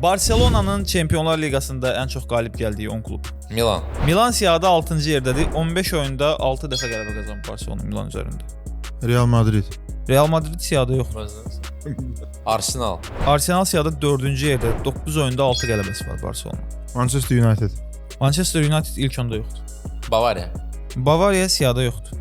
Barcelona'nın Çempionlar Liqasında ən çox qalib gəldiyi 10 klub. Milan. Milan siyahıda 6-cı yerdədir. 15 oyunda 6 dəfə qələbə qazanıb Barcelona Milan üzərində. Real Madrid. Real Madrid siyahıda yoxdur. Arsenal. Arsenal siyahıda 4-cü yerdədir. 9 oyunda 6 qələbəsi var Barcelona. Manchester United. Manchester United ilk onda yoxdur. Bavariya. Bavariya siyahıda yoxdur.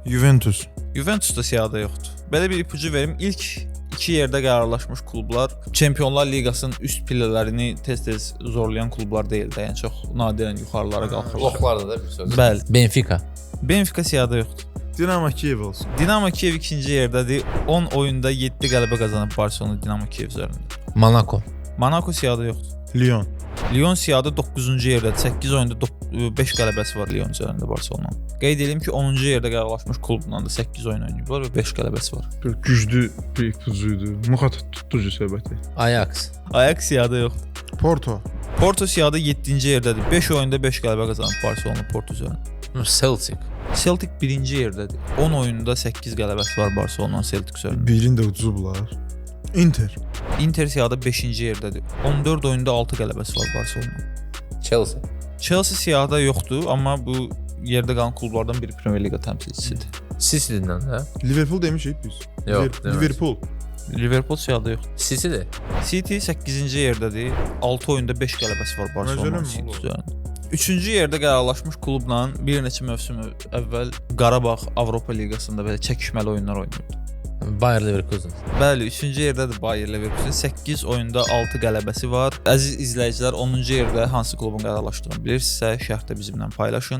Juventus. Juventus da siyahıda yoxdur. Belə bir ipucu verim. İlk 2 yerdə qərarlaşmış klublar Çempionlar Liqasının üst pillələrini tez-tez zorlayan klublar deyil də, yəni çox nadirən yuxarılara qalxırlar. Bloklarda da bir söz. Bəli. Benfica. Benfica siyahıda yoxdur. Dinamo Kiyev olsun. Dinamo Kiyev ikinci yerdədir. 10 oyunda 7 qələbə qazanıb Barcelona Dinamo Kiyev üzərində. Monaco. Monaco siyahıda yoxdur. Lyon. Lyon siyahıda 9-cu yerdədir. 8 oyunda 5 qələbəsi var Lyon üzərində Barcelona. Qeyd edim ki, 10-cu yerdə qərarlaşmış klubla da 8 oyun oynayıblar və 5 qələbəsi var. Çok güclü bir ipucuydu. Muhat tutucu söhbəti. Ajax. Ajax siyahıda yoxdur. Porto. Porto siyahıda 7-ci yerdədir. 5 oyunda 5 qələbə qazanıb Barcelona Porto üzərində. Celtic. Celtic 1-ci yerdədir. 10 oyunda 8 qələbəsi var Barcelona Celtic üzərində. Birində ucuzublar. Inter. Inter siyahıda 5-ci yerdədir. 14 oyunda 6 qələbəsi var Barcelona. Chelsea. Chelsea siyahıda yoxdur, amma bu yerdə qalan klublardan biri Premier Liqa təmsilçisidir. City-dən də. Liverpool demişik biz. Yox, Liverpool. Liverpool siyahıda yoxdur. City-dir. City 8-ci yerdədir. 6 oyunda 5 qələbəsi var Barcelona Məzələm City olar. üzərində. 3-cü yerdə qərarlaşmış klubla bir neçə mövsüm əvvəl Qarabağ Avropa Liqasında belə çəkişməli oyunlar oynayırdı. Bayer Leverkusen. Bəli, 3-cü yerdədir Bayer Leverkusen. 8 oyunda 6 qələbəsi var. Əziz izləyicilər, 10-cu yerdə hansı klubun qərarlaşdığını bilirsinizsə, şərhdə bizimlə paylaşın.